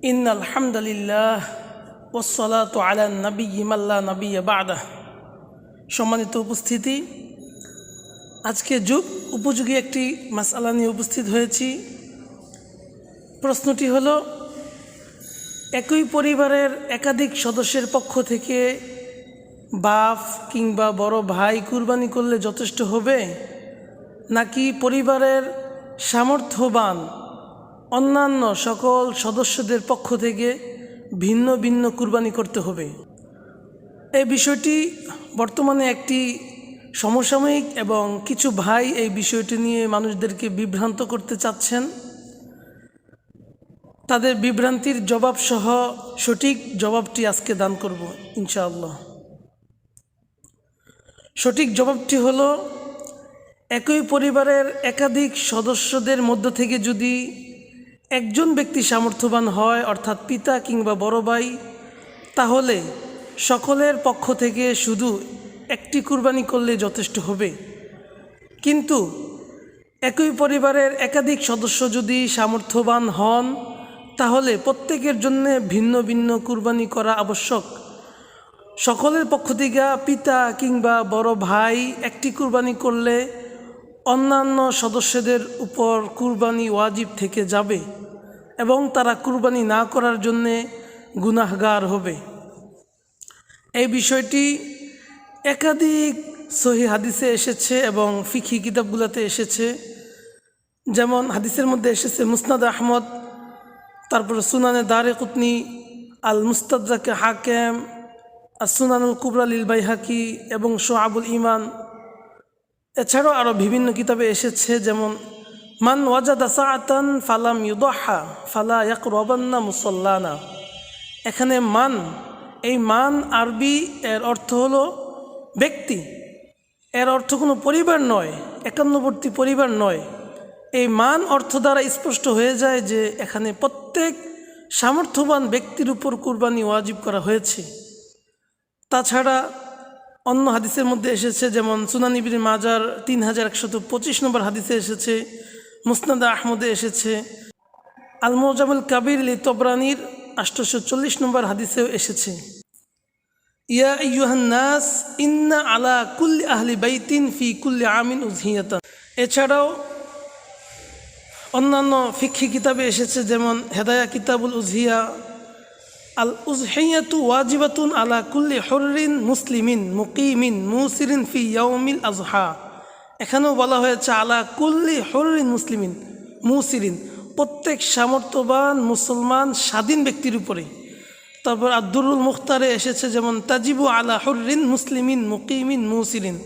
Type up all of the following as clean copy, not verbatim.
ইন্নাল হামদুলিল্লাহ ওয়াসসালাতু আলা নাবিয়্যি মান লা নাবিয়্যা বা'দাহ। সম্মানিত উপস্থিতি, আজকে যুগ উপযোগী একটি মাসআলা নিয়ে উপস্থিত হয়েছি। প্রশ্নটি হলো, একই পরিবারের একাধিক সদস্যের পক্ষ থেকে বাপ কিংবা বড় ভাই কুরবানি করলে যথেষ্ট হবে, নাকি পরিবারের সামর্থ্যবান অন্যান্য সকল সদস্যদের পক্ষ থেকে ভিন্ন ভিন্ন কুরবানি করতে হবে? এই বিষয়টি বর্তমানে একটি সমসাময়িক এবং কিছু ভাই এই বিষয়টি নিয়ে মানুষদেরকে বিভ্রান্ত করতে চাচ্ছেন। তাদের বিভ্রান্তির জবাবসহ সঠিক জবাবটি আজকে দান করব ইনশাআল্লাহ। সঠিক জবাবটি হলো, একই পরিবারের একাধিক সদস্যদের মধ্য থেকে যদি একজন ব্যক্তি সামর্থ্যবান হয়, অর্থাৎ পিতা কিংবা বড় ভাই, তাহলে সকলের পক্ষ থেকে শুধু একটি কুরবানি করলে যথেষ্ট হবে। কিন্তু একই পরিবারের একাধিক সদস্য যদি সামর্থ্যবান হন, তাহলে প্রত্যেকের জন্য ভিন্ন ভিন্ন কুরবানি করা আবশ্যক। সকলের পক্ষ থেকে পিতা কিংবা বড় ভাই একটি কুরবানি করলে অন্যান্য সদস্যদের উপর কুরবানি ওয়াজিব থেকে যাবে এবং তারা কুরবানি না করার জন্যে গুনাহগার হবে। এই বিষয়টি একাধিক সহিহ হাদিসে এসেছে এবং ফিকহি কিতাবগুলোতে এসেছে। যেমন হাদিসের মধ্যে এসেছে মুসনাদ আহমদ, তারপরে সুনানে দারেকুতনি, আল মুস্তাদরাকে হাকেম, আর সুনানুল কুবরা লিল বাইহাকি এবং শুআবুল ঈমান। এছাড়াও আরও বিভিন্ন কিতাবে এসেছে, যেমন মান ওয়াজাদা সাআতান ফালাম ইউদহা ফালা ইয়াকরাবান্না মুসাল্লানা। এখানে মান, এই মান আরবি এর অর্থ হলো ব্যক্তি, এর অর্থ কোনো পরিবার নয়, একান্নবর্তী পরিবার নয়। এই মান অর্থ দ্বারা স্পষ্ট হয়ে যায় যে এখানে প্রত্যেক সামর্থ্যবান ব্যক্তির উপর কুরবানি ওয়াজিব করা হয়েছে। তাছাড়া অন্য হাদিসের মধ্যে এসেছে, যেমন সুনান ইবনে মাজার 3125 নম্বর হাদিসে এসেছে, মুসনাদ আহমদে এসেছে, আল মুজামুল কাবির লি তবরানির 840 নম্বর হাদিসেও এসেছে। ইয়া আইয়ুহান নাস ইন্না আলা কুল্লি আহলি বাইতিন ফি কুল্লি আমিন উযহিয়াতান। এছাড়াও অন্যান্য ফিকহি কিতাবে এসেছে, যেমন হেদায়া কিতাবুল উযহিয়া, আল উযহিয়াতু ওয়াজিবাতুন আলা কুল্লি হুররিন মুসলিমিন মুকিমিন মুসিরিন ফি ইয়াউমিল আযহা। এখানেও বলা হয়েছে আলা কুল্লি হুররিন মুসলিমিন মুসিরিন, প্রত্যেক সামর্থ্যবান মুসলমান স্বাধীন ব্যক্তির উপরে। তারপর আদ-দুরুল মুখতারে এসেছে, যেমন তাজিবু আলা হুররিন মুসলিমিন মুকিমিন মুসিরিন।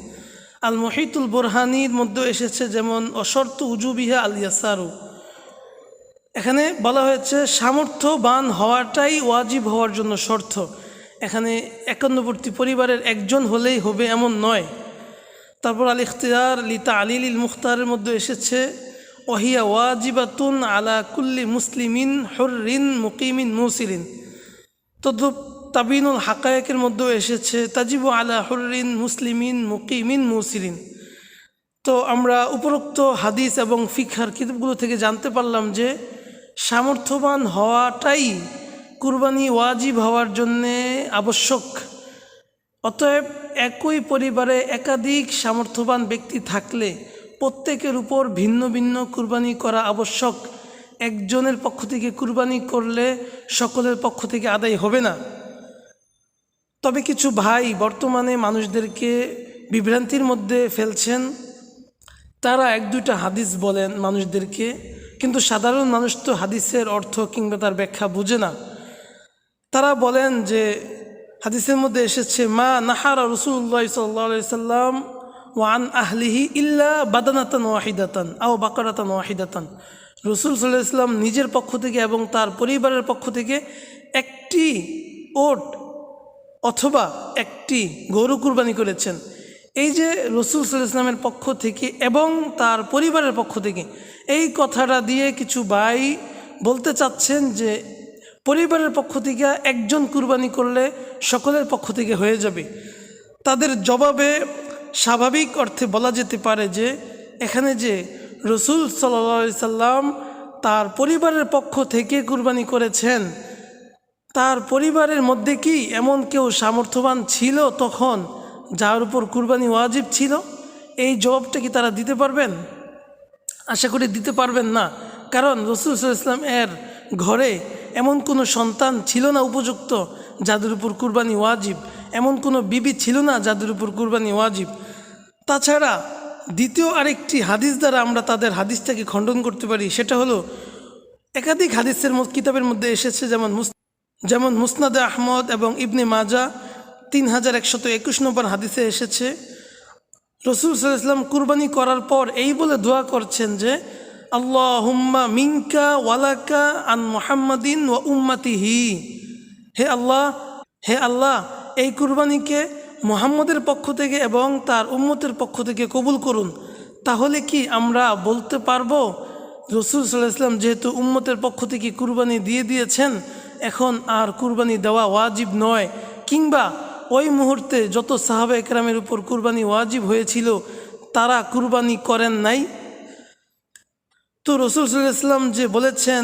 আল মুহিতুল বুরহানির মধ্যে এসেছে, যেমন অশর্ত উজুবিহা আল ইয়াসারু। এখানে বলা হয়েছে সামর্থ্যবান হওয়াটাই ওয়াজিব হওয়ার জন্য শর্ত। এখানে একান্নবর্তী পরিবারের একজন হলেই হবে এমন নয়। তারপর আল ইখতিয়ার লি তা'লিলিল মুখতারের মধ্যে এসেছে, ওয়াহিয়া ওয়াজিবাতুন আলা কুল্লি মুসলিমিন হুররিন মুকিমিন মুসিরিন। তদ্রুপ তাবিনুল হাকায়েকের মধ্যেও এসেছে, তাজিবু আলা হুররিন মুসলিমিন মুকিমিন মুসিরিন। তো আমরা উপরোক্ত হাদিস এবং ফিকহার কিতাবগুলো থেকে জানতে পারলাম যে সামর্থ্যবান হওয়াটাই কুরবানি ওয়াজিব হওয়ার জন্যে আবশ্যক। অতএব একই পরিবারে একাধিক সামর্থ্যবান ব্যক্তি থাকলে প্রত্যেকের উপর ভিন্ন ভিন্ন কুরবানি করা আবশ্যক। একজনের পক্ষ থেকে কুরবানি করলে সকলের পক্ষ থেকে আদায় হবে না। তবে কিছু ভাই বর্তমানে মানুষদেরকে বিভ্রান্তির মধ্যে ফেলছেন। তারা এক দুইটা হাদিস বলেন মানুষদেরকে, কিন্তু সাধারণ মানুষ তো হাদিসের অর্থ কিংবা তার ব্যাখ্যা বুঝে না। তারা বলেন যে হাদিসের মধ্যে এসেছে, মা নাহারা রাসূলুল্লাহ সাল্লাল্লাহু আলাইহি সাল্লাম ওয়ান আহলিহি ইল্লা বাদানাতান ওয়াহিদাতান আও বাকারাতান ওয়াহিদাতান। রাসূল সাল্লাল্লাহু আলাইহি সাল্লাম নিজের পক্ষ থেকে এবং তার পরিবারের পক্ষ থেকে একটি ওট অথবা একটি গরু কুরবানি করেছেন। এই যে রাসূল সাল্লাল্লাহু আলাইহি ওয়াসাল্লামের পক্ষ থেকে এবং তার পরিবারের পক্ষ থেকে, এই কথাটা দিয়ে কিছু ভাই বলতে চাচ্ছেন যে পরিবারের পক্ষ থেকে একজন কুরবানি করলে সকলের পক্ষ থেকে হয়ে যাবে। তাদের জবাবে স্বাভাবিক অর্থে বলা যেতে পারে যে এখানে যে রাসূল সাল্লাল্লাহু আলাইহি সাল্লাম তার পরিবারের পক্ষ থেকে কুরবানি করেছেন, তার পরিবারের মধ্যে কি এমন কেউ সামর্থ্যবান ছিল তখন যার উপর কুরবানি ওয়াজিব ছিল? এই জবাবটা কি তারা দিতে পারবেন? আশা করি দিতে পারবেন না, কারণ রাসূল সাল্লাল্লাহু আলাইহি ওয়াসাল্লাম এর ঘরে এমন কোনো সন্তান ছিল না উপযুক্ত যাদের উপর কুরবানি ওয়াজিব, এমন কোনো বিবি ছিল না যাদের উপর কুরবানি ওয়াজিব। তাছাড়া দ্বিতীয় আরেকটি হাদিস দ্বারা আমরা তাদের হাদিসটাকে খণ্ডন করতে পারি, সেটা হলো একাধিক হাদিসের কিতাবের মধ্যে এসেছে, যেমন মুসনাদে আহমদ এবং ইবনে মাজা 3121 নম্বর হাদিসে এসেছে, রাসূল সাল্লাল্লাহু আলাইহি ওয়াসাল্লাম কুরবানি করার পর এই বলে দোয়া করছেন যে আল্লাহুম্মা মিনকা ওয়ালাকা আন মুহাম্মাদিন ওয়া উম্মাতিহি, হে আল্লাহ এই কুরবানিকে মুহাম্মদের পক্ষ থেকে এবং তার উম্মতের পক্ষ থেকে কবুল করুন। তাহলে কি আমরা বলতে পারবো রাসূল সাল্লাল্লাহু আলাইহি ওয়াসাল্লাম যেহেতু উম্মতের পক্ষ থেকে কুরবানি দিয়ে দিয়েছেন, এখন আর কুরবানি দেওয়া ওয়াজিব নয়, কিংবা ওই মুহূর্তে যত সাহাবা একরামের উপর কুরবানি ওয়াজিব হয়েছিল তারা কুরবানি করেন নাই? তো রাসূল সাল্লাল্লাহু আলাইহি ওয়াসাল্লাম যে বলেছেন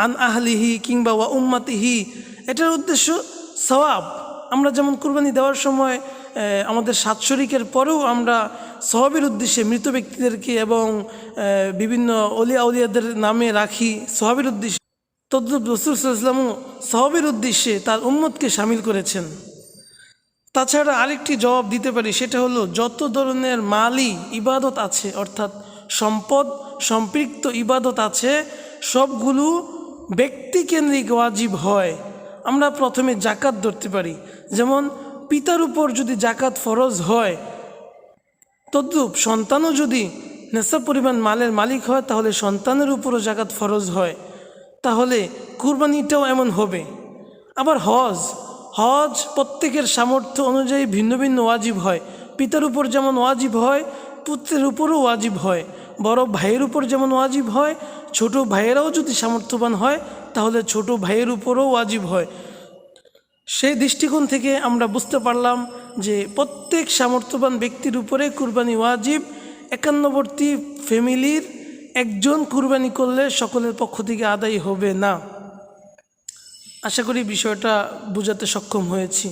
আন আহলিহি কিংবা ওয়া উম্মাতিহি, এটার উদ্দেশ্য সওয়াব। আমরা যেমন কুরবানি দেওয়ার সময় আমাদের সাত শরীকের পরেও আমরা সওয়াবের উদ্দেশ্যে মৃত ব্যক্তিদেরকে এবং বিভিন্ন অলিয়া আউলিয়াদের নামে রাখি সওয়াবের উদ্দেশ্যে, তদ্রূপ রাসূল সাল্লাল্লাহু আলাইহি ওয়াসাল্লামও সওয়াবের উদ্দেশ্যে তার উম্মতকে শামিল করেছেন। তাছাড়া আরেকটি জবাব দিতে পারি, সেটা হলো যত ধরনের মালি ইবাদত আছে, অর্থাৎ সম্পদ সম্পৃক্ত ইবাদত আছে, সবগুলো ব্যক্তিকেন্দ্রিক ওয়াজিব হয়। আমরা প্রথমে জাকাত ধরতে পারি, যেমন পিতার উপর যদি জাকাত ফরজ হয়, তদ্রূপ সন্তানও যদি নেশাব পরিমাণ মালের মালিক হয় তাহলে সন্তানের উপরও জাকাত ফরজ হয়, তাহলে কুরবানিটাও এমন হবে। আবার হজ প্রত্যেকের সামর্থ্য অনুযায়ী ভিন্ন ভিন্ন ওয়াজিব হয়। পিতার উপর যেমন ওয়াজিব হয় পুত্রের উপরও ওয়াজিব হয়, বড় ভাইয়ের উপর যেমন ওয়াজিব হয়, ছোট ভাইয়েরাও যদি সামর্থ্যবান হয় তাহলে ছোট ভাইয়ের উপরও ওয়াজিব হয়। সেই দৃষ্টিকোণ থেকে আমরা বুঝতে পারলাম যে প্রত্যেক সামর্থ্যবান ব্যক্তির উপরে কুরবানি ওয়াজিব। 51বর্তী ফ্যামিলির একজন কুরবানি করলে সকলের পক্ষ থেকে আদায় হবে না। আশা করি বিষয়টা বোঝাতে সক্ষম হয়েছি।